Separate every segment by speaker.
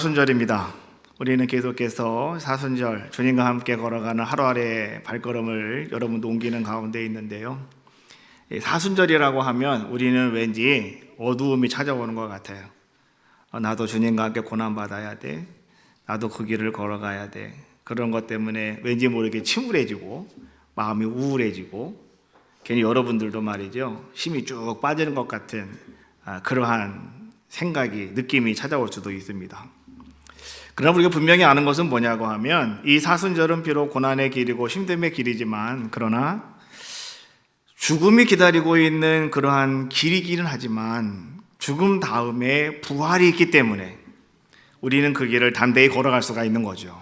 Speaker 1: 사순절입니다. 우리는 계속해서 사순절 주님과 함께 걸어가는 하루하루의 발걸음을 여러분도 옮기는 가운데 있는데요. 사순절이라고 하면 우리는 왠지 어두움이 찾아오는 것 같아요. 나도 주님과 함께 고난받아야 돼. 나도 그 길을 걸어가야 돼. 그런 것 때문에 왠지 모르게 침울해지고 마음이 우울해지고 괜히 여러분들도 말이죠. 힘이 쭉 빠지는 것 같은 그러한 생각이, 느낌이 찾아올 수도 있습니다. 그러나 우리가 분명히 아는 것은 뭐냐고 하면 이 사순절은 비록 고난의 길이고 힘듦의 길이지만 그러나 죽음이 기다리고 있는 그러한 길이기는 하지만 죽음 다음에 부활이 있기 때문에 우리는 그 길을 담대히 걸어갈 수가 있는 거죠.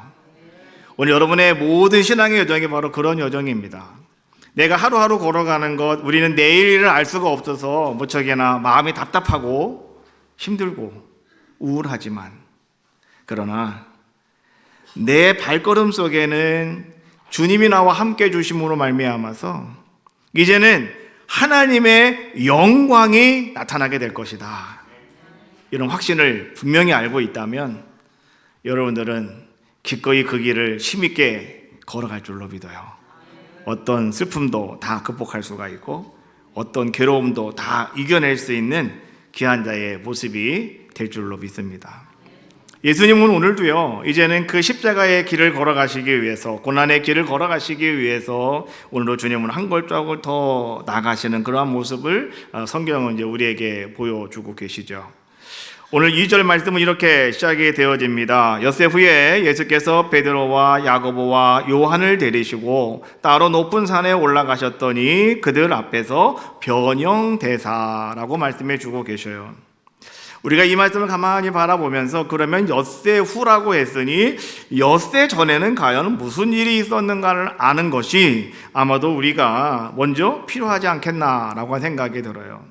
Speaker 1: 오늘 여러분의 모든 신앙의 여정이 바로 그런 여정입니다. 내가 하루하루 걸어가는 것, 우리는 내일을 알 수가 없어서 무척이나 마음이 답답하고 힘들고 우울하지만 그러나 내 발걸음 속에는 주님이 나와 함께 해주심으로 말미암아서 이제는 하나님의 영광이 나타나게 될 것이다. 이런 확신을 분명히 알고 있다면 여러분들은 기꺼이 그 길을 힘있게 걸어갈 줄로 믿어요. 어떤 슬픔도 다 극복할 수가 있고 어떤 괴로움도 다 이겨낼 수 있는 귀한 자의 모습이 될 줄로 믿습니다. 예수님은 오늘도요, 이제는 그 십자가의 길을 걸어가시기 위해서, 고난의 길을 걸어가시기 위해서 오늘도 주님은 한 걸음을 더 나가시는 그러한 모습을 성경은 이제 우리에게 보여주고 계시죠. 오늘 2절 말씀은 이렇게 시작이 되어집니다. 엿새 후에 예수께서 베드로와 야고보와 요한을 데리시고 따로 높은 산에 올라가셨더니 그들 앞에서 변형되사라고 말씀해 주고 계셔요. 우리가 이 말씀을 가만히 바라보면서 그러면 엿새 후라고 했으니 엿새 전에는 과연 무슨 일이 있었는가를 아는 것이 아마도 우리가 먼저 필요하지 않겠나라고 생각이 들어요.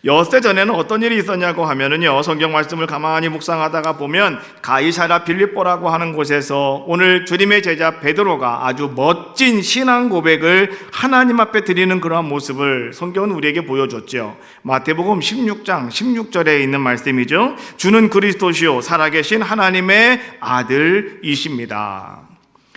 Speaker 1: 엿새 전에는 어떤 일이 있었냐고 하면은요, 성경 말씀을 가만히 묵상하다가 보면 가이사랴 빌립보라고 하는 곳에서 오늘 주님의 제자 베드로가 아주 멋진 신앙 고백을 하나님 앞에 드리는 그러한 모습을 성경은 우리에게 보여줬죠. 마태복음 16장 16절에 있는 말씀이죠. 주는 그리스도시요 살아계신 하나님의 아들이십니다.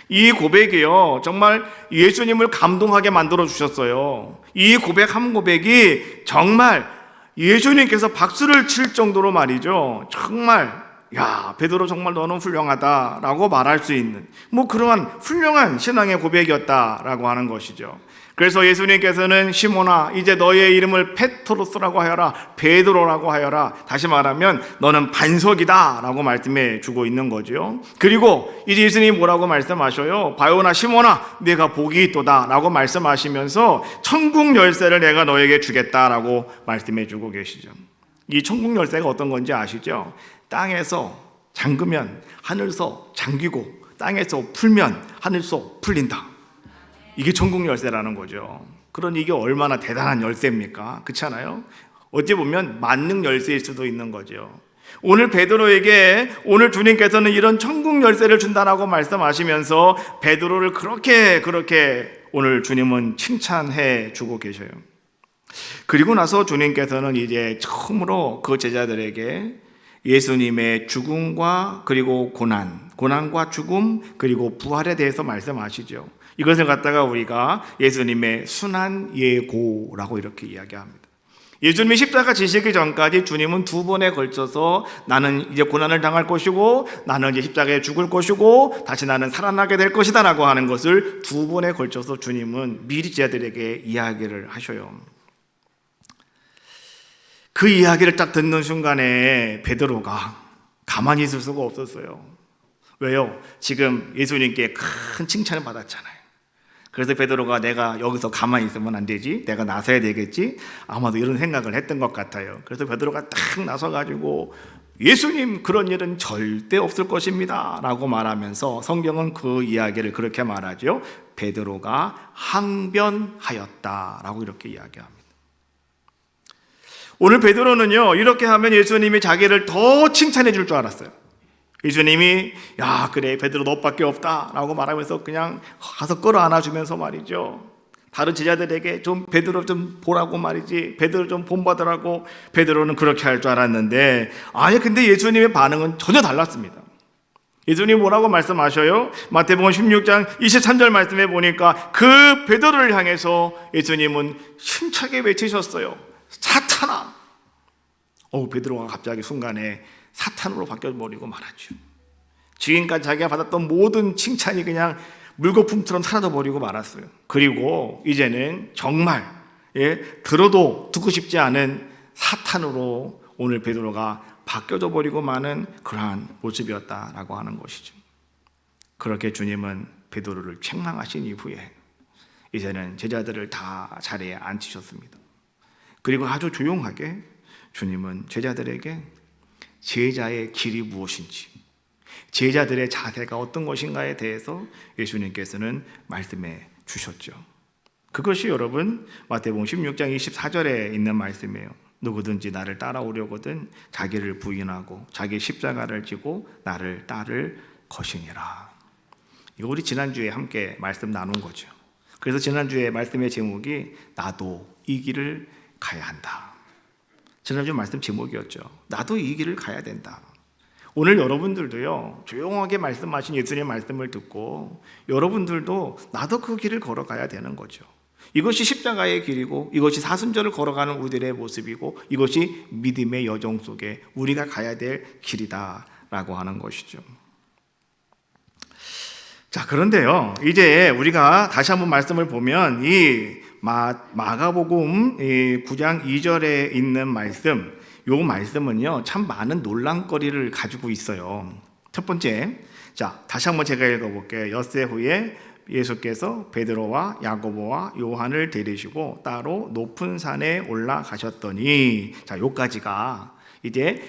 Speaker 1: 이 고백이요, 정말 예수님을 감동하게 만들어 주셨어요. 이 고백 한 고백이 정말 예수님께서 박수를 칠 정도로 말이죠. 정말 야, 베드로 정말 너는 훌륭하다라고 말할 수 있는 그러한 훌륭한 신앙의 고백이었다라고 하는 것이죠. 그래서 예수님께서는 시몬아, 이제 너의 이름을 페트로스라고 하여라, 베드로라고 하여라. 다시 말하면 너는 반석이다 라고 말씀해 주고 있는 거죠. 그리고 이제 예수님이 뭐라고 말씀하셔요? 바요나 시몬아, 내가 복이 있도다 라고 말씀하시면서 천국 열쇠를 내가 너에게 주겠다라고 말씀해 주고 계시죠. 이 천국 열쇠가 어떤 건지 아시죠? 땅에서 잠그면 하늘서 잠기고 땅에서 풀면 하늘서 풀린다. 이게 천국 열쇠라는 거죠. 그러니 이게 얼마나 대단한 열쇠입니까? 그렇지 않아요? 어찌 보면 만능 열쇠일 수도 있는 거죠. 오늘 베드로에게 오늘 주님께서는 이런 천국 열쇠를 준다라고 말씀하시면서 베드로를 그렇게 오늘 주님은 칭찬해 주고 계셔요. 그리고 나서 주님께서는 이제 처음으로 그 제자들에게 예수님의 죽음과 그리고 고난과 죽음 그리고 부활에 대해서 말씀하시죠. 이것을 갖다가 우리가 예수님의 순환 예고라고 이렇게 이야기합니다. 예수님이 십자가 지시기 전까지 주님은 두 번에 걸쳐서 나는 이제 고난을 당할 것이고 나는 이제 십자가에 죽을 것이고 다시 나는 살아나게 될 것이다 라고 하는 것을 두 번에 걸쳐서 주님은 미리 제자들에게 이야기를 하셔요. 그 이야기를 딱 듣는 순간에 베드로가 가만히 있을 수가 없었어요. 왜요? 지금 예수님께 큰 칭찬을 받았잖아요. 그래서 베드로가 내가 여기서 가만히 있으면 안 되지, 내가 나서야 되겠지, 아마도 이런 생각을 했던 것 같아요. 그래서 베드로가 딱 나서가지고 예수님, 그런 일은 절대 없을 것입니다 라고 말하면서 성경은 그 이야기를 그렇게 말하죠. 베드로가 항변하였다 라고 이렇게 이야기합니다. 오늘 베드로는요, 이렇게 하면 예수님이 자기를 더 칭찬해 줄 줄 알았어요. 예수님이 야, 그래 베드로 너밖에 없다 라고 말하면서 그냥 가서 끌어안아주면서 말이죠, 다른 제자들에게 좀 베드로 좀 보라고 말이지, 베드로 좀 본받으라고. 베드로는 그렇게 할 줄 알았는데, 아니 근데 예수님의 반응은 전혀 달랐습니다. 예수님이 뭐라고 말씀하셔요? 마태복음 16장 23절 말씀해 보니까 그 베드로를 향해서 예수님은 힘차게 외치셨어요. 사탄아! 베드로가 갑자기 순간에 사탄으로 바뀌어버리고 말았죠. 지금까지 자기가 받았던 모든 칭찬이 그냥 물거품처럼 사라져버리고 말았어요. 그리고 이제는 정말 들어도 듣고 싶지 않은 사탄으로 오늘 베드로가 바뀌어져 버리고 마는 그러한 모습이었다라고 하는 것이죠. 그렇게 주님은 베드로를 책망하신 이후에 이제는 제자들을 다 자리에 앉히셨습니다. 그리고 아주 조용하게 주님은 제자들에게 제자의 길이 무엇인지, 제자들의 자세가 어떤 것인가에 대해서 예수님께서는 말씀해 주셨죠. 그것이 여러분 마태복음 16장 24절에 있는 말씀이에요. 누구든지 나를 따라오려거든 자기를 부인하고 자기 십자가를 지고 나를 따를 것이니라. 이거 우리 지난주에 함께 말씀 나눈 거죠. 그래서 지난주에 말씀의 제목이 나도 이 길을 가야 한다. 지난주 말씀 제목이었죠. 나도 이 길을 가야 된다. 오늘 여러분들도요, 조용하게 말씀하신 예수님의 말씀을 듣고 여러분들도 나도 그 길을 걸어가야 되는 거죠. 이것이 십자가의 길이고 이것이 사순절을 걸어가는 우리들의 모습이고 이것이 믿음의 여정 속에 우리가 가야 될 길이다라고 하는 것이죠. 자, 그런데요, 이제 우리가 다시 한번 말씀을 보면 이 마가복음 9장 2절에 있는 말씀, 요 말씀은요 참 많은 논란거리를 가지고 있어요. 첫 번째, 자 다시 한번 제가 읽어볼게요. 엿새 후에 예수께서 베드로와 야고보와 요한을 데리시고 따로 높은 산에 올라가셨더니, 자 요까지가 이제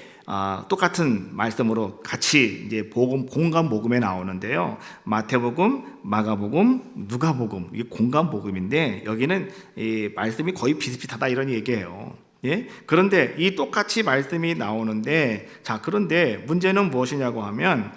Speaker 1: 똑같은 말씀으로 같이 이제 공간 복음에 나오는데요. 마태복음, 마가복음, 누가복음, 이게 공간 복음인데 여기는 이 말씀이 거의 비슷비슷하다 이런 얘기예요. 예? 그런데 이 똑같이 말씀이 나오는데, 자 그런데 문제는 무엇이냐고 하면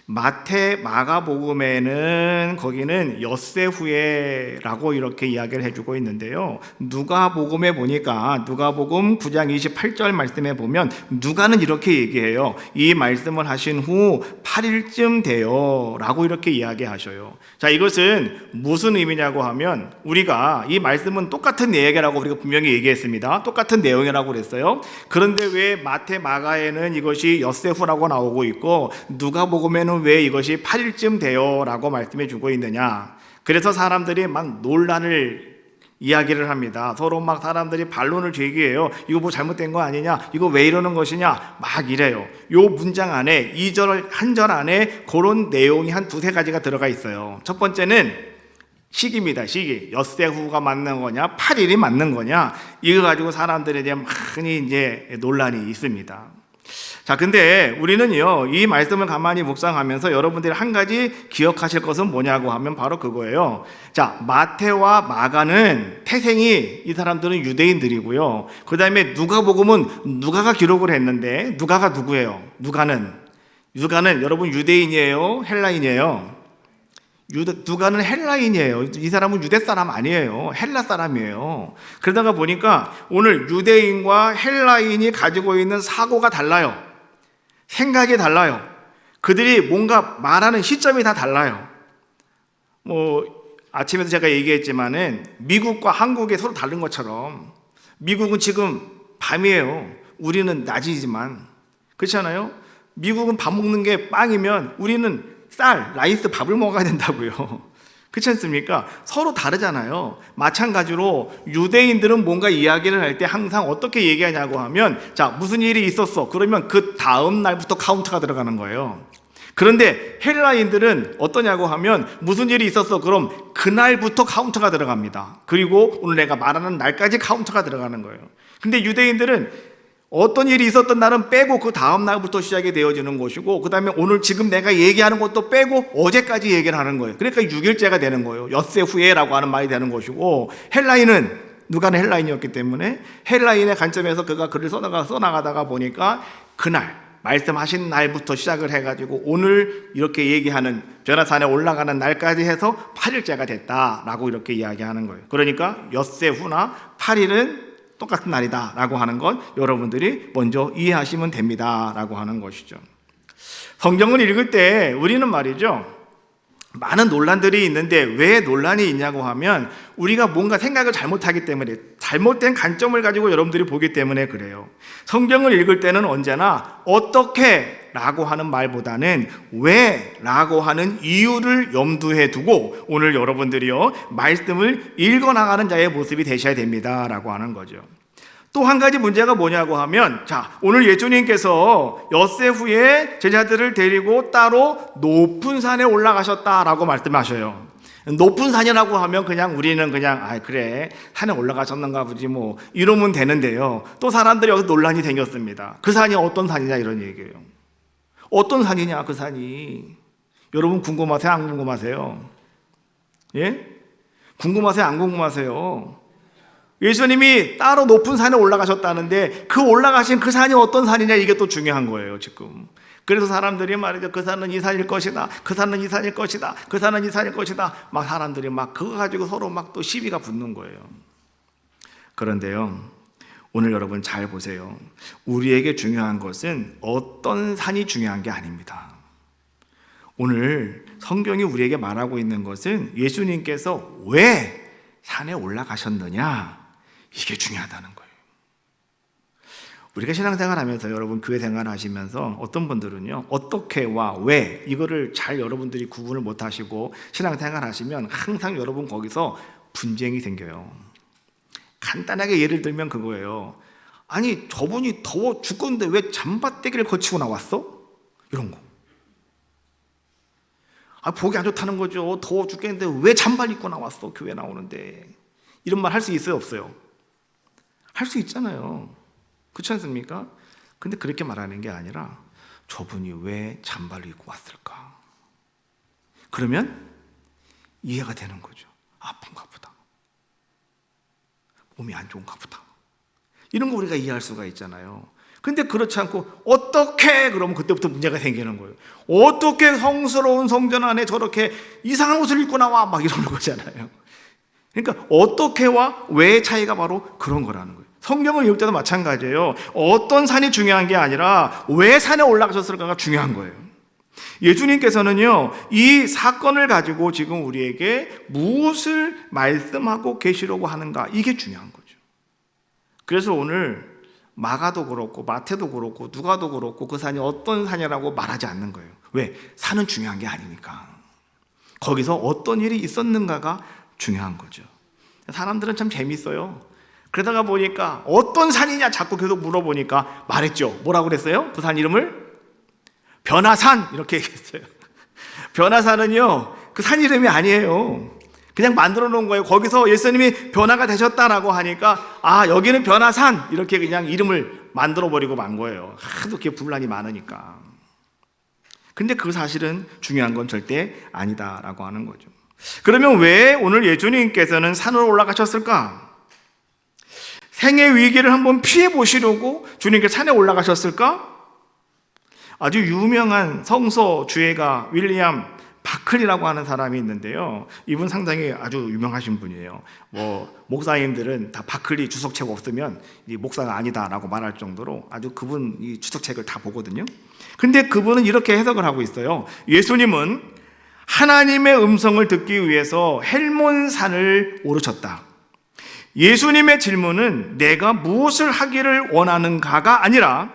Speaker 1: 마태, 마가복음에는 거기는 엿새 후에라고 이렇게 이야기를 해주고 있는데요. 누가복음에 보니까 누가복음 9장 28절 말씀에 보면 누가는 이렇게 얘기해요. 이 말씀을 하신 후 8일쯤 돼요 라고 이렇게 이야기하셔요. 자, 이것은 무슨 의미냐고 하면 우리가 이 말씀은 똑같은 내용이라고 우리가 분명히 얘기했습니다. 똑같은 내용이라고 그랬어요. 그런데 왜 마태, 마가에는 이것이 엿새 후라고 나오고 있고 누가복음에는 왜 이것이 8일쯤 돼요 라고 말씀해 주고 있느냐. 그래서 사람들이 막 논란을 이야기를 합니다. 서로 막 사람들이 반론을 제기해요. 이거 뭐 잘못된 거 아니냐, 이거 왜 이러는 것이냐 막 이래요. 요 문장 안에 2절 한 절 안에 그런 내용이 한 두세 가지가 들어가 있어요. 첫 번째는 시기입니다. 시기. 엿새 후가 맞는 거냐 8일이 맞는 거냐, 이거 가지고 사람들에 대한 많이 이제 논란이 있습니다. 자, 근데 우리는요 이 말씀을 가만히 묵상하면서 여러분들이 한 가지 기억하실 것은 뭐냐고 하면 바로 그거예요. 자, 마태와 마가는 태생이 이 사람들은 유대인들이고요. 그 다음에 누가복음은 누가가 기록을 했는데 누가가 누구예요? 누가는 여러분 유대인이에요? 헬라인이에요? 누가는 헬라인이에요. 이 사람은 유대 사람 아니에요. 헬라 사람이에요. 그러다가 보니까 오늘 유대인과 헬라인이 가지고 있는 사고가 달라요. 생각이 달라요. 그들이 뭔가 말하는 시점이 다 달라요. 아침에도 제가 얘기했지만은 미국과 한국이 서로 다른 것처럼 미국은 지금 밤이에요. 우리는 낮이지만, 그렇잖아요. 미국은 밥 먹는 게 빵이면 우리는 쌀, 라이스, 밥을 먹어야 된다고요. 그렇지 않습니까? 서로 다르잖아요. 마찬가지로 유대인들은 뭔가 이야기를 할 때 항상 어떻게 얘기하냐고 하면, 자 무슨 일이 있었어 그러면 그 다음 날부터 카운트가 들어가는 거예요. 그런데 헬라인들은 어떠냐고 하면 무슨 일이 있었어 그럼 그날부터 카운트가 들어갑니다. 그리고 오늘 내가 말하는 날까지 카운트가 들어가는 거예요. 근데 유대인들은 어떤 일이 있었던 날은 빼고 그 다음 날부터 시작이 되어지는 것이고, 그 다음에 오늘 지금 내가 얘기하는 것도 빼고 어제까지 얘기를 하는 거예요. 그러니까 6일째가 되는 거예요. 엿새 후에라고 하는 말이 되는 것이고, 헬라인은 누가는 헬라인이었기 때문에 헬라인의 관점에서 그가 글을 써나가다가 보니까 그날 말씀하신 날부터 시작을 해가지고 오늘 이렇게 얘기하는 변화산에 올라가는 날까지 해서 8일째가 됐다라고 이렇게 이야기하는 거예요. 그러니까 엿새 후나 8일은 똑같은 날이다 라고 하는 건 여러분들이 먼저 이해하시면 됩니다 라고 하는 것이죠. 성경을 읽을 때 우리는 말이죠, 많은 논란들이 있는데 왜 논란이 있냐고 하면 우리가 뭔가 생각을 잘못하기 때문에, 잘못된 관점을 가지고 여러분들이 보기 때문에 그래요. 성경을 읽을 때는 언제나 어떻게 라고 하는 말보다는 왜 라고 하는 이유를 염두에 두고 오늘 여러분들이요 말씀을 읽어나가는 자의 모습이 되셔야 됩니다 라고 하는 거죠. 또 한 가지 문제가 뭐냐고 하면, 자, 오늘 예수님께서 엿새 후에 제자들을 데리고 따로 높은 산에 올라가셨다라고 말씀하셔요. 높은 산이라고 하면 그냥 우리는 그냥 그래 산에 올라가셨는가 보지 뭐 이러면 되는데요. 또 사람들이 여기서 논란이 생겼습니다. 그 산이 어떤 산이냐 이런 얘기예요. 어떤 산이냐 그 산이. 여러분 궁금하세요? 안 궁금하세요? 예? 궁금하세요? 안 궁금하세요? 예수님이 따로 높은 산에 올라가셨다는데 그 올라가신 그 산이 어떤 산이냐 이게 또 중요한 거예요 지금. 그래서 사람들이 말이죠, 그 산은 이 산일 것이다, 그 산은 이 산일 것이다, 그 산은 이 산일 것이다, 막 사람들이 막 그거 가지고 서로 막 또 시비가 붙는 거예요. 그런데요 오늘 여러분 잘 보세요. 우리에게 중요한 것은 어떤 산이 중요한 게 아닙니다. 오늘 성경이 우리에게 말하고 있는 것은 예수님께서 왜 산에 올라가셨느냐, 이게 중요하다는 거예요. 우리가 신앙생활 하면서, 여러분 교회 생활 하시면서 어떤 분들은요 어떻게와 왜 이거를 잘 여러분들이 구분을 못 하시고 신앙생활 하시면 항상 여러분 거기서 분쟁이 생겨요. 간단하게 예를 들면 그거예요. 아니 저분이 더워 죽겠는데 왜 잠바떼기를 거치고 나왔어? 이런 거. 보기 안 좋다는 거죠. 더워 죽겠는데 왜 잠바를 입고 나왔어? 교회 나오는데. 이런 말 할 수 있어요 없어요? 할 수 있잖아요. 그렇지 않습니까? 근데 그렇게 말하는 게 아니라 저분이 왜 잠바를 입고 왔을까? 그러면 이해가 되는 거죠. 아픈가 보다, 몸이 안 좋은가 보다, 이런 거 우리가 이해할 수가 있잖아요. 근데 그렇지 않고 어떻게 그러면 그때부터 문제가 생기는 거예요. 어떻게 성스러운 성전 안에 저렇게 이상한 옷을 입고 나와 막 이러는 거잖아요. 그러니까 어떻게와 왜의 차이가 바로 그런 거라는 거예요. 성경을 읽을 때도 마찬가지예요. 어떤 산이 중요한 게 아니라 왜 산에 올라가셨을까가 중요한 거예요. 예수님께서는요 이 사건을 가지고 지금 우리에게 무엇을 말씀하고 계시려고 하는가, 이게 중요한 거죠. 그래서 오늘 마가도 그렇고 마태도 그렇고 누가도 그렇고 그 산이 어떤 산이라고 말하지 않는 거예요. 왜? 산은 중요한 게 아니니까. 거기서 어떤 일이 있었는가가 중요한 거죠. 사람들은 참 재밌어요. 그러다가 보니까 어떤 산이냐 자꾸 계속 물어보니까 말했죠. 뭐라고 그랬어요? 그 산 이름을 변화산 이렇게 얘기했어요. 변화산은요 그 산 이름이 아니에요. 그냥 만들어 놓은 거예요. 거기서 예수님이 변화가 되셨다라고 하니까 여기는 변화산 이렇게 그냥 이름을 만들어 버리고 만 거예요. 하도 이렇게 분란이 많으니까. 근데 그 사실은 중요한 건 절대 아니다라고 하는 거죠. 그러면 왜 오늘 예수님께서는 산으로 올라가셨을까? 생의 위기를 한번 피해 보시려고 주님께서 산에 올라가셨을까? 아주 유명한 성서 주예가 윌리엄 바클이라고 하는 사람이 있는데요. 이분 상당히 아주 유명하신 분이에요. 목사님들은 다 바클리 주석책 없으면 이 목사가 아니다라고 말할 정도로 아주 그분 이 주석책을 다 보거든요. 근데 그분은 이렇게 해석을 하고 있어요. 예수님은 하나님의 음성을 듣기 위해서 헬몬산을 오르셨다. 예수님의 질문은 내가 무엇을 하기를 원하는가가 아니라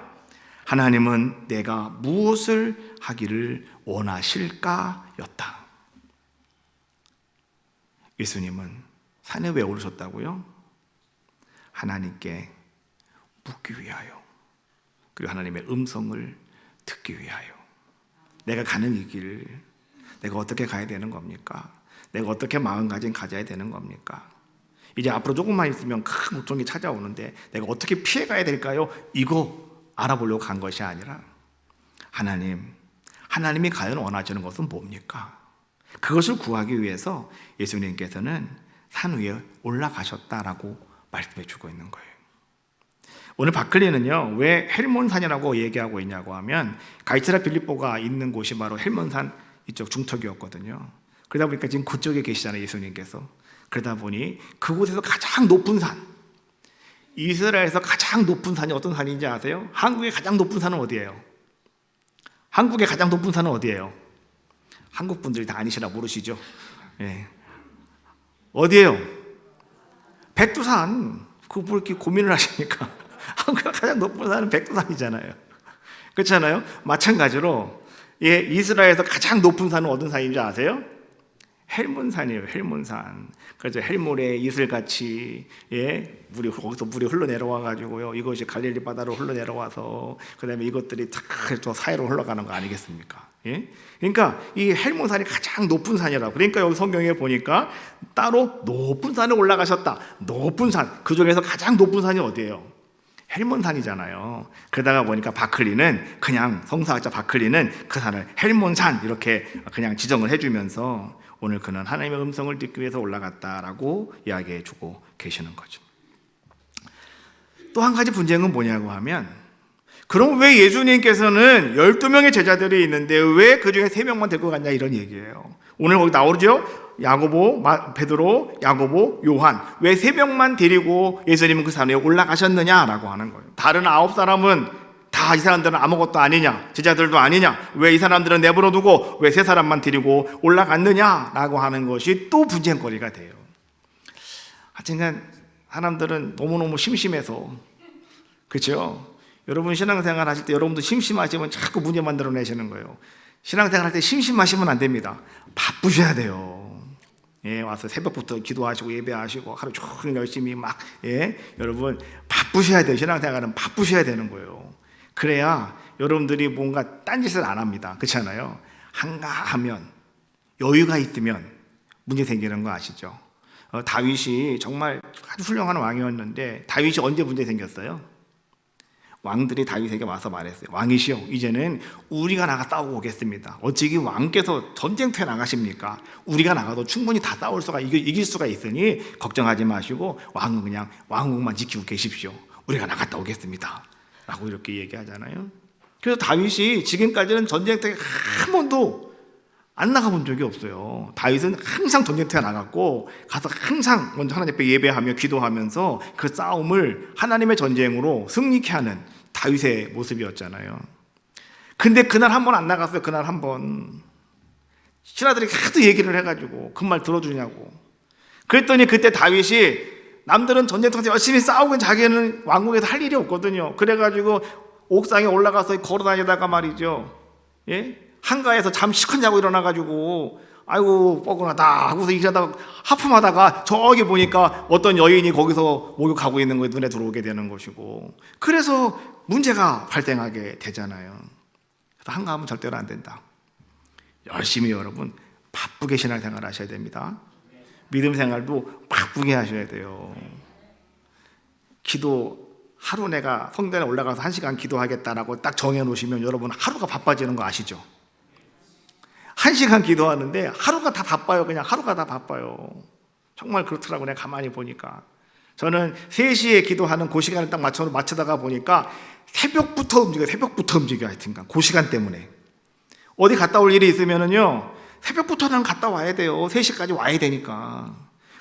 Speaker 1: 하나님은 내가 무엇을 하기를 원하실까였다. 예수님은 산에 왜 오르셨다고요? 하나님께 묻기 위하여, 그리고 하나님의 음성을 듣기 위하여. 내가 가는 이 길, 내가 어떻게 가야 되는 겁니까? 내가 어떻게 마음가짐 가져야 되는 겁니까? 이제 앞으로 조금만 있으면 큰 고통이 찾아오는데 내가 어떻게 피해가야 될까요? 이거 알아보려고 간 것이 아니라 하나님이 과연 원하시는 것은 뭡니까? 그것을 구하기 위해서 예수님께서는 산 위에 올라가셨다라고 말씀해 주고 있는 거예요. 오늘 바클리는요, 왜 헬몬산이라고 얘기하고 있냐고 하면 가이사랴 빌립보가 있는 곳이 바로 헬몬산 이쪽 중턱이었거든요. 그러다 보니까 지금 그쪽에 계시잖아요, 예수님께서. 그러다 보니 그곳에서 가장 높은 산, 이스라엘에서 가장 높은 산이 어떤 산인지 아세요? 한국의 가장 높은 산은 어디예요? 한국의 가장 높은 산은 어디예요? 한국 분들이 다 아니시라 모르시죠? 예. 어디예요? 백두산. 그거 뭐 이렇게 고민을 하십니까? 한국의 가장 높은 산은 백두산이잖아요. 그렇잖아요? 마찬가지로 예, 이스라엘에서 가장 높은 산은 어떤 산인지 아세요? 헬몬산이에요. 헬몬산. 그래서 헬몬의 이슬같이 예, 거기서 물이 흘러내려와 가지고요. 이것이 갈릴리 바다로 흘러내려와서 그다음에 이것들이 다 사이로 흘러가는 거 아니겠습니까? 예? 그러니까 이 헬몬산이 가장 높은 산이라고. 그러니까 여기 성경에 보니까 따로 높은 산에 올라가셨다. 높은 산. 그 중에서 가장 높은 산이 어디예요? 헬몬산이잖아요. 그러다가 보니까 바클리는 그냥 성서학자 바클리는 그 산을 헬몬산 이렇게 그냥 지정을 해주면서 오늘 그는 하나님의 음성을 듣기 위해서 올라갔다라고 이야기해주고 계시는 거죠. 또 한 가지 분쟁은 뭐냐고 하면, 그럼 왜 예수님께서는 12명의 제자들이 있는데 왜 그중에 3명만 데리고 갔냐 이런 얘기예요. 오늘 거기 나오죠? 야고보, 베드로, 야고보, 요한. 왜 3명만 데리고 예수님은 그 산에 올라가셨느냐라고 하는 거예요. 다른 9사람은 다 이 사람들은 아무것도 아니냐, 제자들도 아니냐, 왜 이 사람들은 내버려 두고 왜 3사람만 데리고 올라갔느냐라고 하는 것이 또 분쟁거리가 돼요. 하여튼간 사람들은 너무너무 심심해서, 그렇죠? 여러분 신앙생활 하실 때 여러분도 심심하시면 자꾸 문제 만들어내시는 거예요. 신앙생활 할 때 심심하시면 안 됩니다. 바쁘셔야 돼요. 예, 와서 새벽부터 기도하시고 예배하시고 하루 종일 열심히 막 여러분 바쁘셔야 돼요. 신앙생활은 바쁘셔야 되는 거예요. 그래야 여러분들이 뭔가 딴짓을 안 합니다. 그렇잖아요. 한가하면 여유가 있으면 문제 생기는 거 아시죠? 다윗이 정말 아주 훌륭한 왕이었는데 다윗이 언제 문제 생겼어요? 왕들이 다윗에게 와서 말했어요. 왕이시여, 이제는 우리가 나가 싸우고 오겠습니다. 어찌 왕께서 전쟁터에 나가십니까? 우리가 나가도 충분히 다 싸울 수가 이길 수가 있으니 걱정하지 마시고 왕은 그냥 왕국만 지키고 계십시오. 우리가 나갔다 오겠습니다. 라고 이렇게 얘기하잖아요. 그래서 다윗이 지금까지는 전쟁터에 한 번도 안 나가본 적이 없어요. 다윗은 항상 전쟁터에 나갔고 가서 항상 먼저 하나님 앞에 예배하며 기도하면서 그 싸움을 하나님의 전쟁으로 승리케 하는 다윗의 모습이었잖아요. 근데 그날 한 번 안 나갔어요. 그날 한 번. 신하들이 하도 얘기를 해가지고 그 말 들어주냐고. 그랬더니 그때 다윗이 남들은 전쟁터에서 열심히 싸우고 자기는 왕궁에서 할 일이 없거든요. 그래가지고 옥상에 올라가서 걸어다니다가 말이죠. 예? 한가해서 잠 시컷 자고 일어나가지고 아이고 뻐근하다 하고서 일하다가 하품하다가 저기 보니까 어떤 여인이 거기서 목욕하고 있는 거에 눈에 들어오게 되는 것이고, 그래서 문제가 발생하게 되잖아요. 그래서 한가하면 절대로 안 된다. 열심히 여러분 바쁘게 신앙생활 하셔야 됩니다. 믿음 생활도 바쁘게 하셔야 돼요. 기도 하루 내가 성전에 올라가서 1시간 기도하겠다라고 딱 정해놓으시면 여러분 하루가 바빠지는 거 아시죠? 1시간 기도하는데 하루가 다 바빠요. 그냥 하루가 다 바빠요. 정말 그렇더라고요. 내가 가만히 보니까. 저는 3시에 기도하는 그 시간을 딱 맞추다가 보니까 새벽부터 움직여 하여튼간 그 시간 때문에. 어디 갔다 올 일이 있으면은요, 새벽부터는 갔다 와야 돼요. 3시까지 와야 되니까.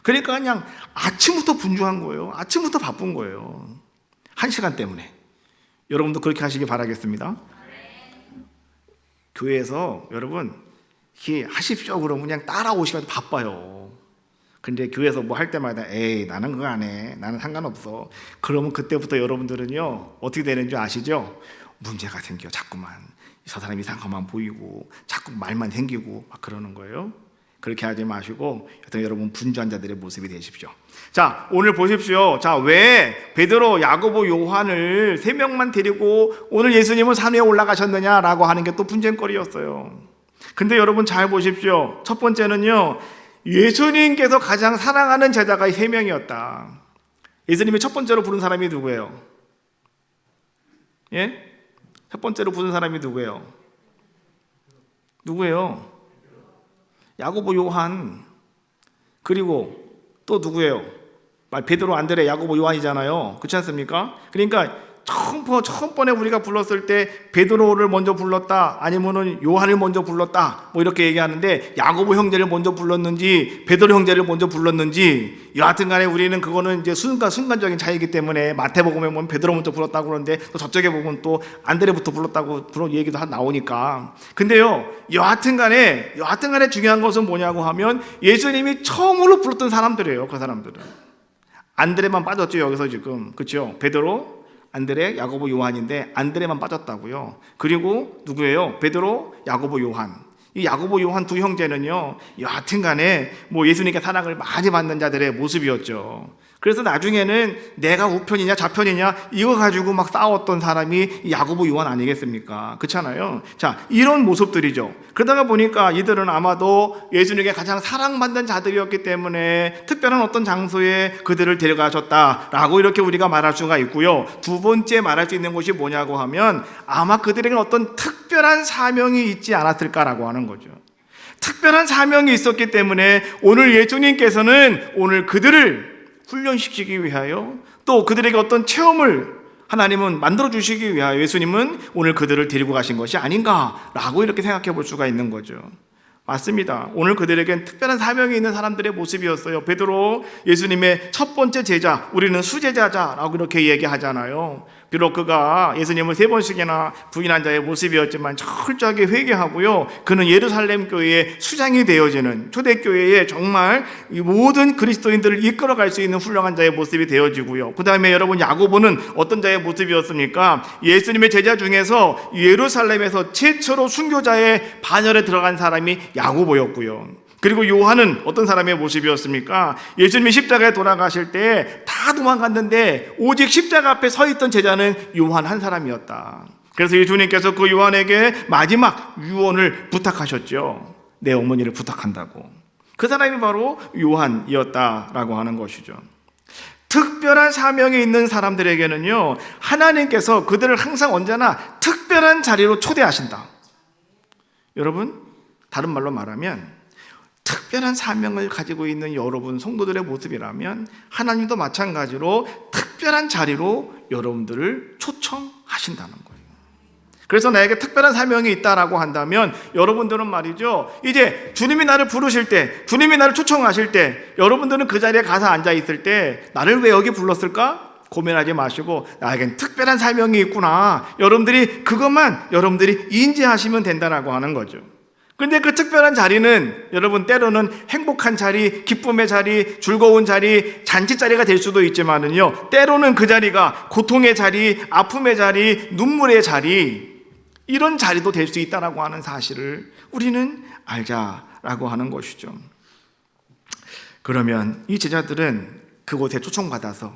Speaker 1: 그러니까 그냥 아침부터 분주한 거예요. 아침부터 바쁜 거예요. 1시간 때문에. 여러분도 그렇게 하시기 바라겠습니다. 교회에서 여러분 이렇게 하십시오 그러면 그냥 따라오시면 바빠요. 근데 교회에서 뭐 할 때마다 에이 나는 그거 안 해, 나는 상관없어, 그러면 그때부터 여러분들은요 어떻게 되는지 아시죠? 문제가 생겨. 자꾸만 저 사람이 이상한 것만 보이고 자꾸 말만 생기고 막 그러는 거예요. 그렇게 하지 마시고 여러분 분주한 자들의 모습이 되십시오. 자, 오늘 보십시오. 자, 왜 베드로, 야고보, 요한을 3명만 데리고 오늘 예수님은 산에 올라가셨느냐라고 하는 게 또 분쟁거리였어요. 근데 여러분 잘 보십시오. 첫 번째는요, 예수님께서 가장 사랑하는 제자가 3명이었다. 예수님이 첫 번째로 부른 사람이 누구예요? 예? 첫 번째로 부른 사람이 누구예요? 누구예요? 야고보, 요한. 그리고 또 누구예요? 베드로, 안드레, 야고보, 요한이잖아요. 그렇지 않습니까? 그러니까 처음번에 우리가 불렀을 때 베드로를 먼저 불렀다, 아니면은 요한을 먼저 불렀다, 뭐 이렇게 얘기하는데 야고보 형제를 먼저 불렀는지 베드로 형제를 먼저 불렀는지 여하튼간에 우리는 그거는 이제 순간적인 차이기 때문에 마태복음에 보면 베드로 먼저 불렀다고 그러는데 또 저쪽에 보면 또 안드레부터 불렀다고 그런 얘기도 나오니까. 근데요, 여하튼간에 중요한 것은 뭐냐고 하면 예수님이 처음으로 불렀던 사람들이에요. 그 사람들은 안드레만 빠졌죠 여기서 지금. 그렇죠? 베드로, 안드레, 야고보, 요한인데 안드레만 빠졌다고요. 그리고 누구예요? 베드로, 야고보, 요한. 이 야고보, 요한 두 형제는요, 여하튼간에 뭐 예수님께 사랑을 많이 받는 자들의 모습이었죠. 그래서 나중에는 내가 우편이냐 좌편이냐 이거 가지고 막 싸웠던 사람이 야고보, 요한 아니겠습니까? 그렇잖아요. 자, 이런 모습들이죠. 그러다가 보니까 이들은 아마도 예수님께 가장 사랑받는 자들이었기 때문에 특별한 어떤 장소에 그들을 데려가셨다라고 이렇게 우리가 말할 수가 있고요. 두 번째 말할 수 있는 것이 뭐냐고 하면 아마 그들에게 어떤 특별한 사명이 있지 않았을까라고 하는 거죠. 특별한 사명이 있었기 때문에 오늘 예수님께서는 오늘 그들을 훈련시키기 위하여 또 그들에게 어떤 체험을 하나님은 만들어 주시기 위하여 예수님은 오늘 그들을 데리고 가신 것이 아닌가라고 이렇게 생각해 볼 수가 있는 거죠. 맞습니다. 오늘 그들에겐 특별한 사명이 있는 사람들의 모습이었어요. 베드로, 예수님의 첫 번째 제자, 우리는 수제자자라고 이렇게 얘기하잖아요. 비록 그가 예수님을 3번씩이나 부인한 자의 모습이었지만 철저하게 회개하고요, 그는 예루살렘 교회의 수장이 되어지는, 초대교회에 정말 이 모든 그리스도인들을 이끌어갈 수 있는 훌륭한 자의 모습이 되어지고요. 그 다음에 여러분, 야고보는 어떤 자의 모습이었습니까? 예수님의 제자 중에서 예루살렘에서 최초로 순교자의 반열에 들어간 사람이 야고보였고요. 그리고 요한은 어떤 사람의 모습이었습니까? 예수님이 십자가에 돌아가실 때 다 도망갔는데 오직 십자가 앞에 서 있던 제자는 요한 한 사람이었다. 그래서 예수님께서 그 요한에게 마지막 유언을 부탁하셨죠. 내 어머니를 부탁한다고. 그 사람이 바로 요한이었다라고 하는 것이죠. 특별한 사명이 있는 사람들에게는요, 하나님께서 그들을 항상 언제나 특별한 자리로 초대하신다. 여러분, 다른 말로 말하면 특별한 사명을 가지고 있는 여러분 성도들의 모습이라면 하나님도 마찬가지로 특별한 자리로 여러분들을 초청하신다는 거예요. 그래서 나에게 특별한 사명이 있다라고 한다면 여러분들은 말이죠, 이제 주님이 나를 부르실 때, 주님이 나를 초청하실 때, 여러분들은 그 자리에 가서 앉아 있을 때 나를 왜 여기 불렀을까? 고민하지 마시고 나에겐 특별한 사명이 있구나, 여러분들이 그것만 여러분들이 인지하시면 된다라고 하는 거죠. 근데 그 특별한 자리는 여러분 때로는 행복한 자리, 기쁨의 자리, 즐거운 자리, 잔치 자리가 될 수도 있지만은요, 때로는 그 자리가 고통의 자리, 아픔의 자리, 눈물의 자리, 이런 자리도 될 수 있다라고 하는 사실을 우리는 알자라고 하는 것이죠. 그러면 이 제자들은 그곳에 초청받아서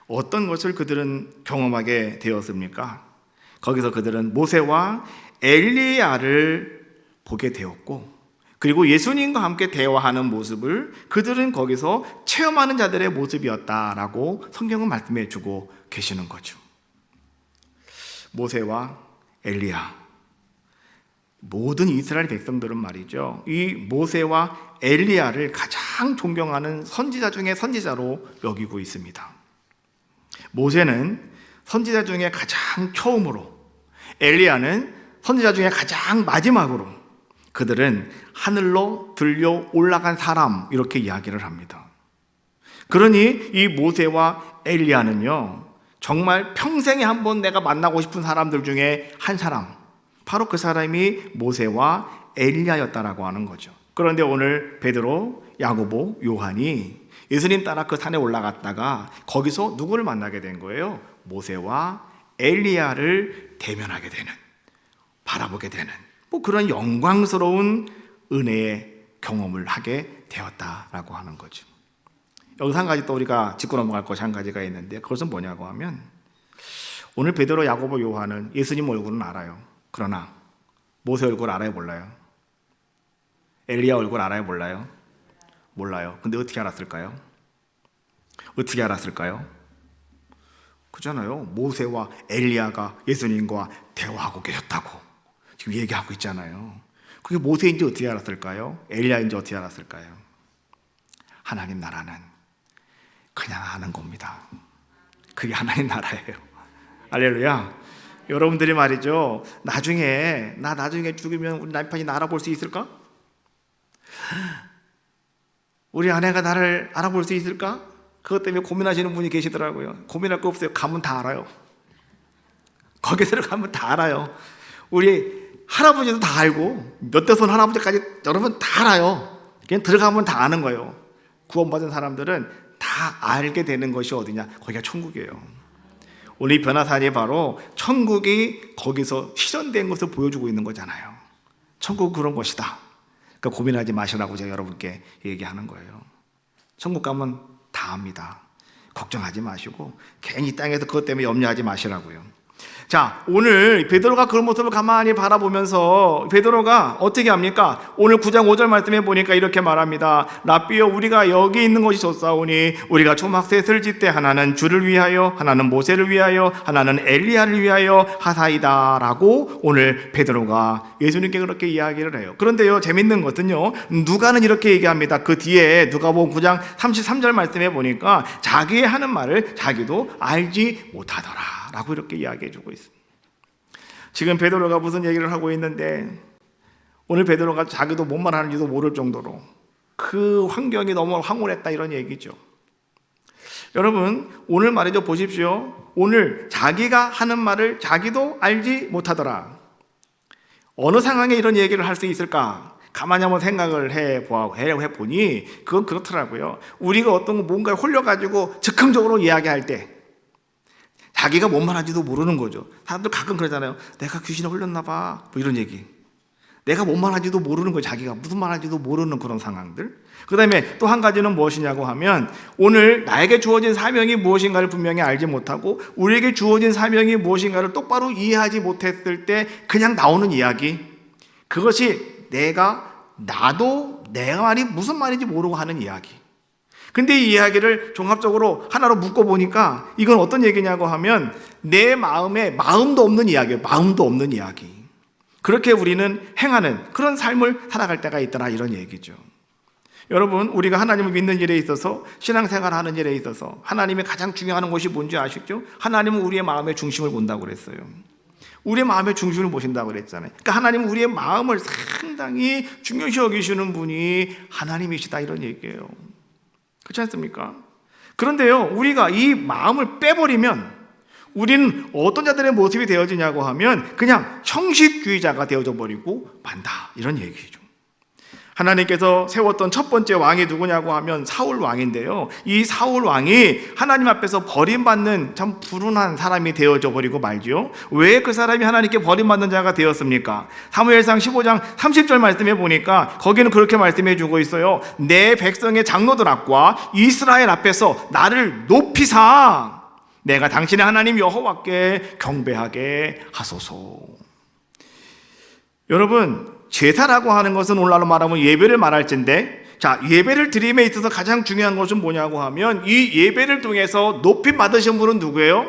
Speaker 1: 어떤 것을 그들은 경험하게 되었습니까? 거기서 그들은 모세와 엘리야를 보게 되었고, 그리고 예수님과 함께 대화하는 모습을 그들은 거기서 체험하는 자들의 모습이었다라고 성경은 말씀해 주고 계시는 거죠. 모세와 엘리야, 모든 이스라엘 백성들은 말이죠, 이 모세와 엘리야를 가장 존경하는 선지자 중에 선지자로 여기고 있습니다. 모세는 선지자 중에 가장 처음으로, 엘리야는 선지자 중에 가장 마지막으로, 그들은 하늘로 들려 올라간 사람, 이렇게 이야기를 합니다. 그러니 이 모세와 엘리야는요, 정말 평생에 한번 내가 만나고 싶은 사람들 중에 한 사람, 바로 그 사람이 모세와 엘리야였다라고 하는 거죠. 그런데 오늘 베드로, 야고보, 요한이 예수님 따라 그 산에 올라갔다가 거기서 누구를 만나게 된 거예요? 모세와 엘리야를 대면하게 되는, 바라보게 되는, 뭐 그런 영광스러운 은혜의 경험을 하게 되었다라고 하는 거죠. 여기서 한 가지 또 우리가 짚고 넘어갈 것이 한 가지가 있는데, 그것은 뭐냐고 하면, 오늘 베드로, 야고보, 요한은 예수님 얼굴은 알아요. 그러나 모세 얼굴 알아요, 몰라요? 엘리야 얼굴 알아요, 몰라요? 몰라요. 근데 어떻게 알았을까요? 어떻게 알았을까요? 그잖아요. 모세와 엘리야가 예수님과 대화하고 계셨다고 지금 얘기하고 있잖아요. 그게 모세인지 어떻게 알았을까요? 엘리야인지 어떻게 알았을까요? 하나님 나라는 그냥 하는 겁니다. 그게 하나님 나라예요. 할렐루야. 여러분들이 말이죠, 나 나중에 죽으면 우리 남편이 나 알아볼 수 있을까? 우리 아내가 나를 알아볼 수 있을까? 그것 때문에 고민하시는 분이 계시더라고요. 고민할 거 없어요. 가면 다 알아요. 거기 들어가면 다 알아요. 우리 할아버지도 다 알고 몇 대손 할아버지까지 여러분 다 알아요. 그냥 들어가면 다 아는 거예요. 구원받은 사람들은 다 알게 되는 것이 어디냐? 거기가 천국이에요. 오늘 이 변화산이 바로 천국이 거기서 실현된 것을 보여주고 있는 거잖아요. 천국은 그런 것이다. 그러니까 고민하지 마시라고 제가 여러분께 얘기하는 거예요. 천국 가면 다 압니다. 걱정하지 마시고 괜히 땅에서 그것 때문에 염려하지 마시라고요. 자, 오늘 베드로가 그런 모습을 가만히 바라보면서 베드로가 어떻게 합니까? 오늘 9장 5절 말씀에 보니까 이렇게 말합니다. 랍비여, 우리가 여기 있는 것이 좋사오니 우리가 초막셋을 짓되 하나는 주를 위하여, 하나는 모세를 위하여, 하나는 엘리야를 위하여 하사이다 라고 오늘 베드로가 예수님께 그렇게 이야기를 해요. 그런데요, 재밌는 것은요, 누가는 이렇게 얘기합니다. 그 뒤에 누가복음 9장 33절 말씀에 보니까 자기의 하는 말을 자기도 알지 못하더라 라고 이렇게 이야기해 주고 있습니다. 지금 베드로가 무슨 얘기를 하고 있는데, 오늘 베드로가 자기도 뭔 말 하는지도 모를 정도로 그 환경이 너무 황홀했다 이런 얘기죠. 여러분, 오늘 말이죠, 보십시오. 오늘 자기가 하는 말을 자기도 알지 못하더라. 어느 상황에 이런 얘기를 할 수 있을까? 가만히 한번 생각을 해보니 그건 그렇더라고요. 우리가 어떤 뭔가에 홀려가지고 즉흥적으로 이야기할 때 자기가 뭔 말하는지도 모르는 거죠. 사람들 가끔 그러잖아요. 내가 귀신에 홀렸나 봐, 뭐 이런 얘기. 내가 뭔 말하는지도 모르는 거예요. 자기가 무슨 말하는지도 모르는 그런 상황들. 그 다음에 또 한 가지는 무엇이냐고 하면, 오늘 나에게 주어진 사명이 무엇인가를 분명히 알지 못하고 우리에게 주어진 사명이 무엇인가를 똑바로 이해하지 못했을 때 그냥 나오는 이야기, 그것이 나도 내가 말이 무슨 말인지 모르고 하는 이야기. 근데 이 이야기를 종합적으로 하나로 묶어보니까 이건 어떤 얘기냐고 하면 내 마음에 마음도 없는 이야기예요. 마음도 없는 이야기. 그렇게 우리는 행하는 그런 삶을 살아갈 때가 있더라 이런 얘기죠. 여러분, 우리가 하나님을 믿는 일에 있어서, 신앙생활 하는 일에 있어서 하나님의 가장 중요한 것이 뭔지 아시죠? 하나님은 우리의 마음의 중심을 본다고 그랬어요. 우리의 마음의 중심을 보신다고 그랬잖아요. 그러니까 하나님은 우리의 마음을 상당히 중요시 여기시는 분이 하나님이시다 이런 얘기예요. 그렇지 않습니까? 그런데요, 우리가 이 마음을 빼버리면 우리는 어떤 자들의 모습이 되어지냐고 하면 그냥 형식주의자가 되어져 버리고 만다 이런 얘기죠. 하나님께서 세웠던 첫 번째 왕이 누구냐고 하면 사울 왕인데요, 이 사울 왕이 하나님 앞에서 버림받는 참 불운한 사람이 되어져 버리고 말지요. 왜 그 사람이 하나님께 버림받는 자가 되었습니까? 사무엘상 15장 30절 말씀해 보니까 거기는 그렇게 말씀해 주고 있어요. 내 백성의 장로들 앞과 이스라엘 앞에서 나를 높이사 내가 당신의 하나님 여호와께 경배하게 하소서. 여러분, 제사라고 하는 것은 오늘날로 말하면 예배를 말할진데, 자, 예배를 드림에 있어서 가장 중요한 것은 뭐냐고 하면 이 예배를 통해서 높임 받으신 분은 누구예요?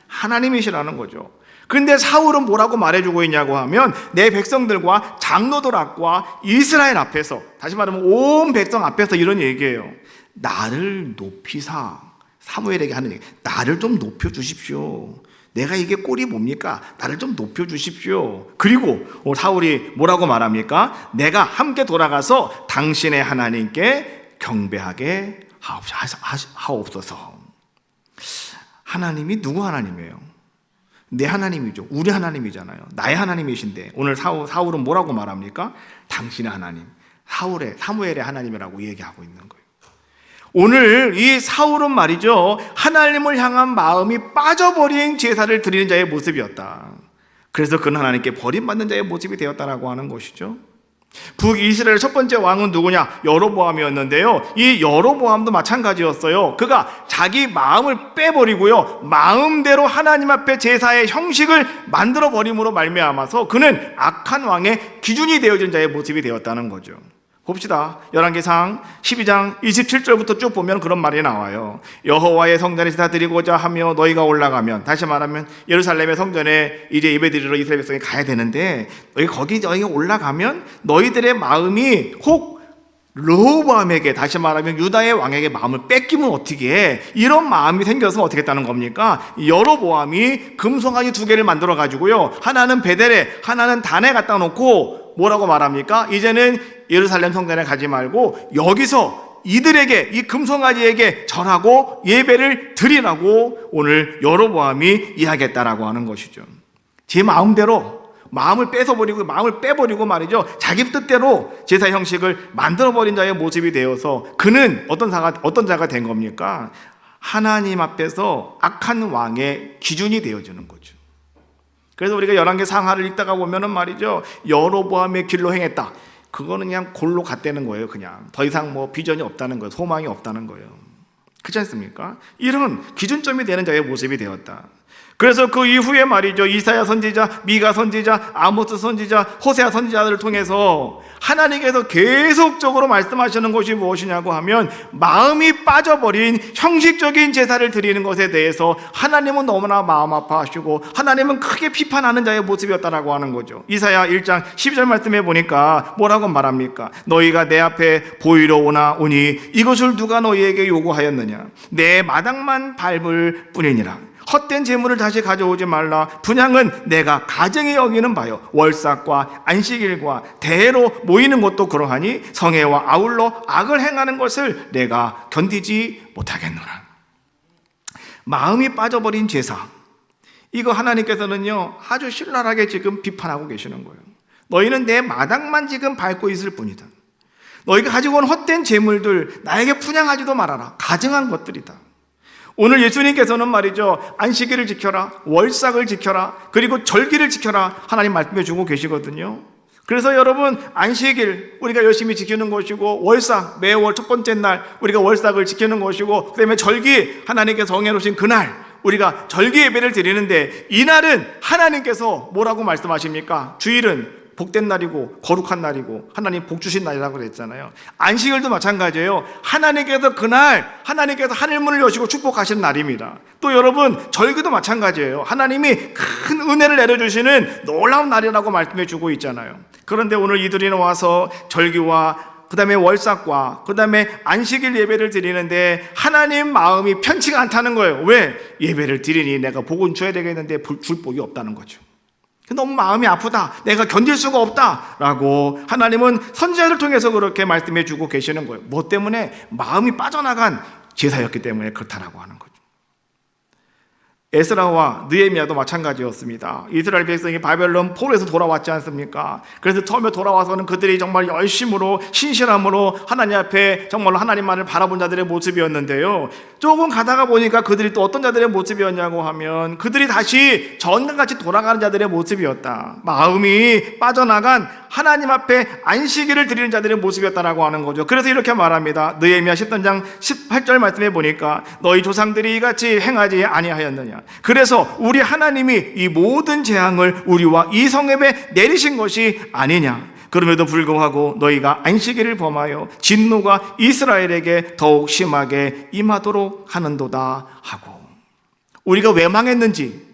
Speaker 1: 하나님이시라는 거죠. 그런데 사울은 뭐라고 말해주고 있냐고 하면 내 백성들과 장로들 앞과 이스라엘 앞에서, 다시 말하면 온 백성 앞에서 이런 얘기예요. 나를 높이사, 사무엘에게 하는 얘기, 나를 좀 높여주십시오. 내가 이게 꼴이 뭡니까? 나를 좀 높여주십시오. 그리고 사울이 뭐라고 말합니까? 내가 함께 돌아가서 당신의 하나님께 경배하게 하옵소서. 하나님이 누구 하나님이에요? 내 하나님이죠. 우리 하나님이잖아요. 나의 하나님이신데 오늘 사울은 뭐라고 말합니까? 당신의 하나님, 사무엘의 하나님이라고 얘기하고 있는 거예요. 오늘 이 사울은 말이죠, 하나님을 향한 마음이 빠져버린 제사를 드리는 자의 모습이었다. 그래서 그는 하나님께 버림받는 자의 모습이 되었다라고 하는 것이죠. 북이스라엘 첫 번째 왕은 누구냐? 여로보암이었는데요, 이 여로보암도 마찬가지였어요. 그가 자기 마음을 빼버리고요, 마음대로 하나님 앞에 제사의 형식을 만들어 버림으로 말미암아서 그는 악한 왕의 기준이 되어진 자의 모습이 되었다는 거죠. 봅시다. 열왕기상 12장 27절부터 쭉 보면 그런 말이 나와요. 여호와의 성전에 제사 드리고자 하며 너희가 올라가면, 다시 말하면 예루살렘의 성전에 이제 예배드리러 이스라엘 백성이 가야 되는데, 너희가 올라가면 너희들의 마음이 혹 르호보암에게, 다시 말하면 유다의 왕에게 마음을 뺏기면 어떻게 해? 이런 마음이 생겨서 어떻게 했다는 겁니까? 여로보암이 금송아지 2개를 만들어 가지고요, 하나는 베델에, 하나는 단에 갖다 놓고 뭐라고 말합니까? 이제는 예루살렘 성전에 가지 말고 여기서 이들에게, 이 금송아지에게 절하고 예배를 드리라고 오늘 여로보암이 이야기했다라고 하는 것이죠. 제 마음대로 마음을 뺏어버리고, 마음을 빼버리고 말이죠, 자기 뜻대로 제사 형식을 만들어버린 자의 모습이 되어서 그는 어떤 자가 된 겁니까? 하나님 앞에서 악한 왕의 기준이 되어주는 거죠. 그래서 우리가 열왕기 상하를 읽다가 보면은 말이죠, 여로보암의 길로 행했다, 그거는 그냥 골로 갔다는 거예요. 그냥 더 이상 뭐 비전이 없다는 거예요. 소망이 없다는 거예요. 그렇지 않습니까? 이런 기준점이 되는 자의 모습이 되었다. 그래서 그 이후에 말이죠, 이사야 선지자, 미가 선지자, 아모스 선지자, 호세아 선지자들을 통해서 하나님께서 계속적으로 말씀하시는 것이 무엇이냐고 하면, 마음이 빠져버린 형식적인 제사를 드리는 것에 대해서 하나님은 너무나 마음 아파하시고 하나님은 크게 비판하는 자의 모습이었다라고 하는 거죠. 이사야 1장 12절 말씀해 보니까 뭐라고 말합니까? 너희가 내 앞에 보이러 오니 이것을 누가 너희에게 요구하였느냐? 내 마당만 밟을 뿐이니라. 헛된 재물을 다시 가져오지 말라. 분향은 내가 가정에 여기는 바요, 월삭과 안식일과 대회로 모이는 것도 그러하니 성회와 아울러 악을 행하는 것을 내가 견디지 못하겠노라. 마음이 빠져버린 제사, 이거 하나님께서는요 아주 신랄하게 지금 비판하고 계시는 거예요. 너희는 내 마당만 지금 밟고 있을 뿐이다. 너희가 가지고 온 헛된 재물들 나에게 분향하지도 말아라. 가증한 것들이다. 오늘 예수님께서는 말이죠, 안식일을 지켜라, 월삭을 지켜라, 그리고 절기를 지켜라, 하나님 말씀해 주고 계시거든요. 그래서 여러분, 안식일 우리가 열심히 지키는 것이고, 월삭 매월 첫 번째 날 우리가 월삭을 지키는 것이고, 그다음에 절기 하나님께서 정해놓으신 그날 우리가 절기 예배를 드리는데, 이날은 하나님께서 뭐라고 말씀하십니까? 주일은 복된 날이고 거룩한 날이고 하나님 복 주신 날이라고 그랬잖아요. 안식일도 마찬가지예요. 하나님께서 그날 하나님께서 하늘문을 여시고 축복하시는 날입니다. 또 여러분, 절기도 마찬가지예요. 하나님이 큰 은혜를 내려주시는 놀라운 날이라고 말씀해 주고 있잖아요. 그런데 오늘 이들이 와서 절기와 그 다음에 월삭과 그 다음에 안식일 예배를 드리는데 하나님 마음이 편치가 않다는 거예요. 왜? 예배를 드리니 내가 복은 줘야 되겠는데 줄 복이 없다는 거죠. 너무 마음이 아프다, 내가 견딜 수가 없다 라고 하나님은 선지자를 통해서 그렇게 말씀해 주고 계시는 거예요. 뭐 때문에? 마음이 빠져나간 제사였기 때문에 그렇다라고 하는 거죠. 에스라와 느헤미야도 마찬가지였습니다. 이스라엘 백성이 바벨론 포로에서 돌아왔지 않습니까? 그래서 처음에 돌아와서는 그들이 정말 열심으로 신실함으로 하나님 앞에 정말로 하나님만을 바라본 자들의 모습이었는데요, 조금 가다가 보니까 그들이 또 어떤 자들의 모습이었냐고 하면 그들이 다시 전과 같이 돌아가는 자들의 모습이었다. 마음이 빠져나간 하나님 앞에 안식일을 드리는 자들의 모습이었다라고 하는 거죠. 그래서 이렇게 말합니다. 느헤미야 13장 18절 말씀해 보니까 너희 조상들이 이같이 행하지 아니하였느냐? 그래서 우리 하나님이 이 모든 재앙을 우리와 이 성읍에 내리신 것이 아니냐? 그럼에도 불구하고 너희가 안식일을 범하여 진노가 이스라엘에게 더욱 심하게 임하도록 하는도다 하고, 우리가 왜 망했는지,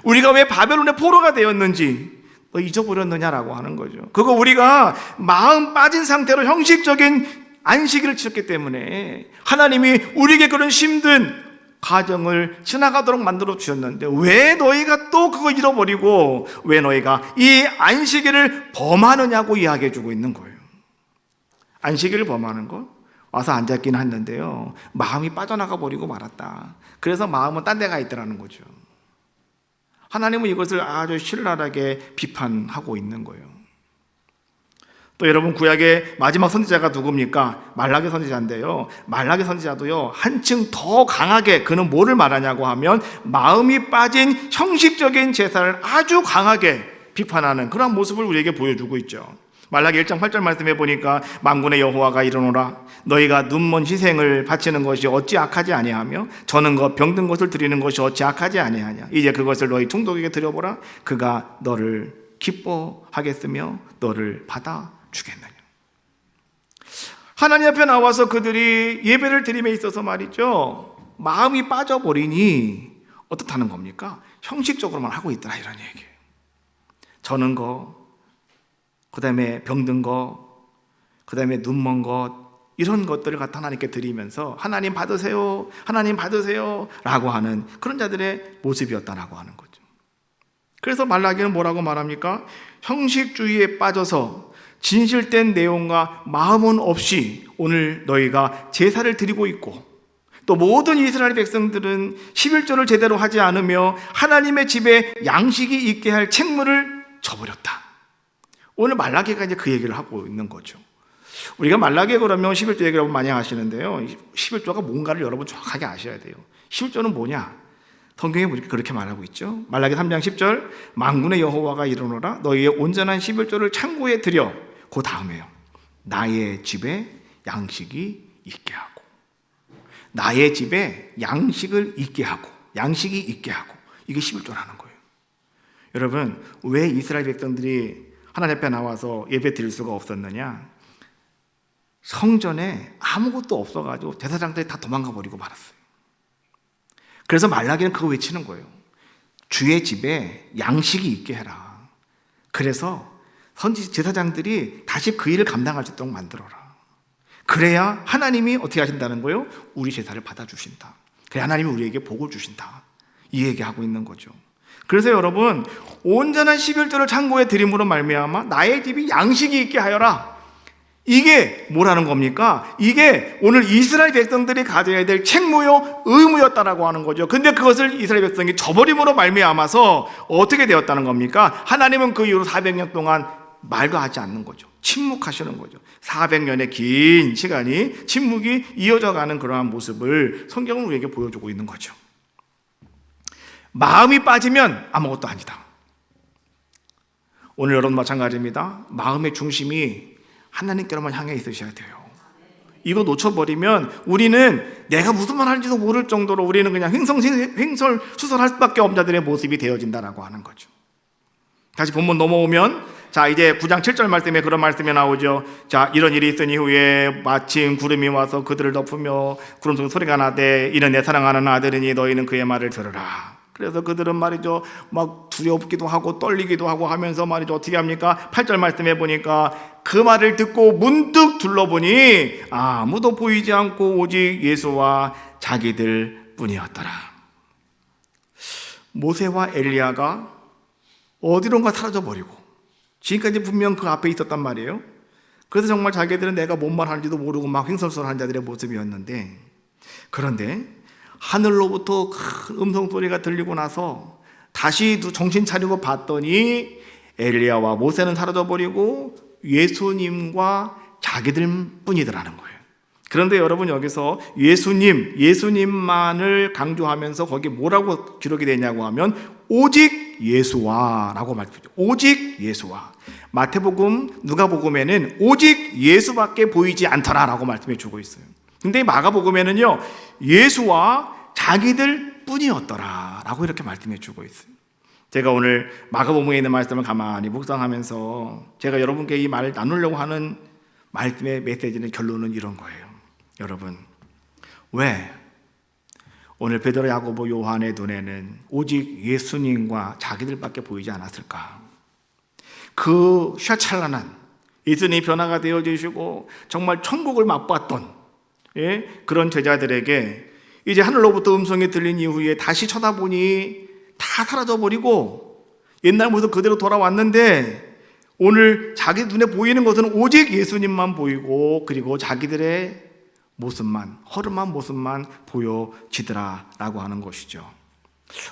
Speaker 1: 우리가 왜 바벨론의 포로가 되었는지 너 잊어버렸느냐라고 하는 거죠. 그거 우리가 마음 빠진 상태로 형식적인 안식일을 지켰기 때문에 하나님이 우리에게 그런 힘든 가정을 지나가도록 만들어 주셨는데 왜 너희가 또 그거 잃어버리고 왜 너희가 이 안식일을 범하느냐고 이야기해 주고 있는 거예요. 안식일을 범하는 거? 와서 앉았긴 했는데요, 마음이 빠져나가 버리고 말았다. 그래서 마음은 딴 데가 있더라는 거죠. 하나님은 이것을 아주 신랄하게 비판하고 있는 거예요. 또 여러분, 구약의 마지막 선지자가 누굽니까? 말라기 선지자인데요, 말라기 선지자도요 한층 더 강하게 그는 뭐를 말하냐고 하면 마음이 빠진 형식적인 제사를 아주 강하게 비판하는 그런 모습을 우리에게 보여주고 있죠. 말라기 1장 8절 말씀해 보니까 만군의 여호와가 이르노라, 너희가 눈먼 희생을 바치는 것이 어찌 악하지 아니하며 저는 것 병든 것을 드리는 것이 어찌 악하지 아니하냐? 이제 그것을 너희 총독에게 드려보라. 그가 너를 기뻐하겠으며 너를 받아 주겠느냐? 하나님 앞에 나와서 그들이 예배를 드림에 있어서 말이죠, 마음이 빠져버리니 어떻다는 겁니까? 형식적으로만 하고 있더라 이런 얘기예요. 저는 거, 그 다음에 병든 거, 그 다음에 눈먼 것, 이런 것들을 갖다 하나님께 드리면서 하나님 받으세요, 하나님 받으세요 라고 하는 그런 자들의 모습이었다라고 하는 거죠. 그래서 말라기는 뭐라고 말합니까? 형식주의에 빠져서 진실된 내용과 마음은 없이 오늘 너희가 제사를 드리고 있고, 또 모든 이스라엘 백성들은 11조를 제대로 하지 않으며 하나님의 집에 양식이 있게 할 책무를 저버렸다. 오늘 말라기가 이제 그 얘기를 하고 있는 거죠. 우리가 말라기에 그러면 11조 얘기를 많이 하시는데요, 11조가 뭔가를 여러분 정확하게 아셔야 돼요. 11조는 뭐냐? 성경에 우리가 그렇게 말하고 있죠. 말라기 3장 10절, 만군의 여호와가 이르노라 너희의 온전한 11조를 창고에 들여, 그 다음에요, 나의 집에 양식이 있게 하고, 나의 집에 양식을 있게 하고, 양식이 있게 하고, 이게 11조라는 거예요. 여러분, 왜 이스라엘 백성들이 하나님 앞에 나와서 예배 드릴 수가 없었느냐? 성전에 아무것도 없어가지고 제사장들이 다 도망가 버리고 말았어요. 그래서 말라기는 그거 외치는 거예요. 주의 집에 양식이 있게 해라. 그래서 제사장들이 다시 그 일을 감당할 수 있도록 만들어라. 그래야 하나님이 어떻게 하신다는 거예요? 우리 제사를 받아주신다. 그래야 하나님이 우리에게 복을 주신다. 이 얘기하고 있는 거죠. 그래서 여러분, 온전한 11조를 창고에 드림으로 말미암아 나의 집이 양식이 있게 하여라. 이게 뭐라는 겁니까? 이게 오늘 이스라엘 백성들이 가져야 될 책무요, 의무였다라고 하는 거죠. 근데 그것을 이스라엘 백성이 저버림으로 말미암아서 어떻게 되었다는 겁니까? 하나님은 그 이후로 400년 동안 말도 하지 않는 거죠. 침묵하시는 거죠. 400년의 긴 시간이 침묵이 이어져 가는 그러한 모습을 성경은 우리에게 보여주고 있는 거죠. 마음이 빠지면 아무것도 아니다. 오늘 여러분 마찬가지입니다. 마음의 중심이 하나님께로만 향해 있으셔야 돼요. 이거 놓쳐버리면 우리는 내가 무슨 말 하는지도 모를 정도로 우리는 그냥 횡설수설할 수밖에 없는 자들의 모습이 되어진다라고 하는 거죠. 다시 본문 넘어오면, 자, 이제 9장 7절 말씀에 그런 말씀이 나오죠. 자, 이런 일이 있은 이후에 마침 구름이 와서 그들을 덮으며 구름 속에 소리가 나되 이는 내 사랑하는 아들이니 너희는 그의 말을 들으라. 그래서 그들은 말이죠, 막 두렵기도 하고 떨리기도 하고 하면서 말이죠, 어떻게 합니까? 8절 말씀해 보니까 그 말을 듣고 문득 둘러보니 아무도 보이지 않고 오직 예수와 자기들 뿐이었더라. 모세와 엘리야가 어디론가 사라져 버리고, 지금까지 분명 그 앞에 있었단 말이에요. 그래서 정말 자기들은 내가 뭔 말 하는지도 모르고 막 횡설수설한 자들의 모습이었는데, 그런데 하늘로부터 큰 음성소리가 들리고 나서 다시 정신 차리고 봤더니 엘리야와 모세는 사라져버리고 예수님과 자기들 뿐이더라는 거예요. 그런데 여러분, 여기서 예수님만을 강조하면서 거기 뭐라고 기록이 되냐고 하면 오직 예수와 라고 말씀하죠. 오직 예수와. 마태복음, 누가복음에는 오직 예수밖에 보이지 않더라 라고 말씀해 주고 있어요. 근데 마가복음에는요, 예수와 자기들 뿐이었더라 라고 이렇게 말씀해 주고 있어요. 제가 오늘 마가복음에 있는 말씀을 가만히 묵상하면서 제가 여러분께 이 말을 나누려고 하는 말씀의 메시지는, 결론은 이런 거예요. 여러분, 왜 오늘 베드로, 야고보, 요한의 눈에는 오직 예수님과 자기들밖에 보이지 않았을까? 그 샤찰란한 예수님이 변화가 되어지시고 정말 천국을 맛봤던 그런 제자들에게 이제 하늘로부터 음성이 들린 이후에 다시 쳐다보니 다 사라져버리고 옛날 모습 그대로 돌아왔는데, 오늘 자기 눈에 보이는 것은 오직 예수님만 보이고, 그리고 자기들의 모습만, 허름한 모습만 보여지더라 라고 하는 것이죠.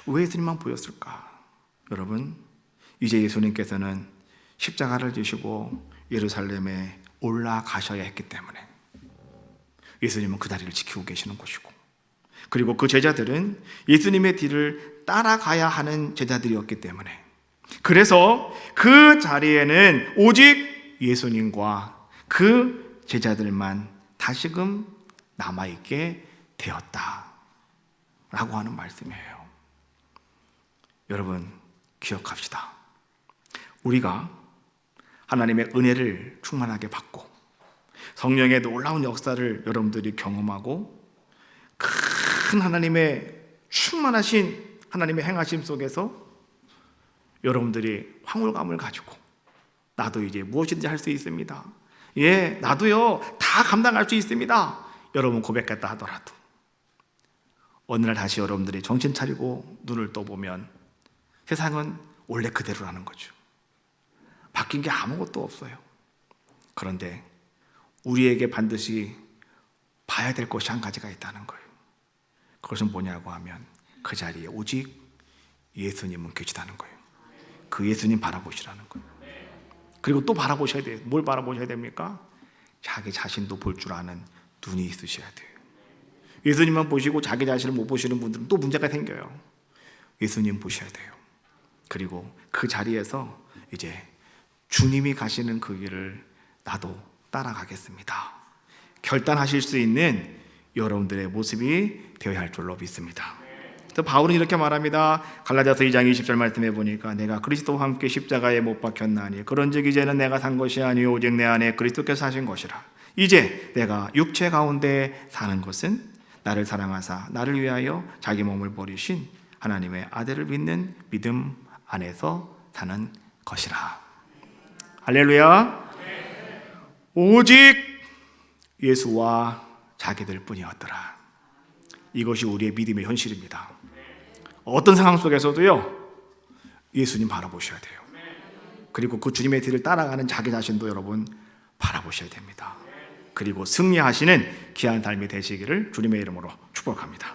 Speaker 1: 왜 예수님만 보였을까? 여러분, 이제 예수님께서는 십자가를 지시고 예루살렘에 올라가셔야 했기 때문에 예수님은 그 자리를 지키고 계시는 것이고, 그리고 그 제자들은 예수님의 뒤를 따라가야 하는 제자들이었기 때문에, 그래서 그 자리에는 오직 예수님과 그 제자들만 다시금 남아있게 되었다 라고 하는 말씀이에요. 여러분, 기억합시다. 우리가 하나님의 은혜를 충만하게 받고 성령의 놀라운 역사를 여러분들이 경험하고 큰 하나님의 충만하신 하나님의 행하심 속에서 여러분들이 황홀감을 가지고 나도 이제 무엇이든지 할 수 있습니다, 예, 나도요 다 감당할 수 있습니다. 여러분 고백했다 하더라도 어느 날 다시 여러분들이 정신 차리고 눈을 떠보면 세상은 원래 그대로라는 거죠. 바뀐 게 아무것도 없어요. 그런데 우리에게 반드시 봐야 될 것이 한 가지가 있다는 거예요. 그것은 뭐냐고 하면 그 자리에 오직 예수님은 계시다는 거예요. 그 예수님 바라보시라는 거예요. 그리고 또 바라보셔야 돼요. 뭘 바라보셔야 됩니까? 자기 자신도 볼 줄 아는 눈이 있으셔야 돼요. 예수님만 보시고 자기 자신을 못 보시는 분들은 또 문제가 생겨요. 예수님 보셔야 돼요. 그리고 그 자리에서 이제 주님이 가시는 그 길을 나도 따라가겠습니다. 결단하실 수 있는 여러분들의 모습이 되어야 할 줄로 믿습니다. 또 바울은 이렇게 말합니다. 갈라디아서 2장 20절 말씀해 보니까 내가 그리스도와 함께 십자가에 못 박혔나니 그런즉 이제는 내가 산 것이 아니요 오직 내 안에 그리스도께서 사신 것이라. 이제 내가 육체 가운데 사는 것은 나를 사랑하사 나를 위하여 자기 몸을 버리신 하나님의 아들을 믿는 믿음 안에서 사는 것이라. 할렐루야. 오직 예수와 자기들 뿐이었더라. 이것이 우리의 믿음의 현실입니다. 어떤 상황 속에서도요 예수님 바라보셔야 돼요. 그리고 그 주님의 뒤를 따라가는 자기 자신도 여러분 바라보셔야 됩니다. 그리고 승리하시는 귀한 삶이 되시기를 주님의 이름으로 축복합니다.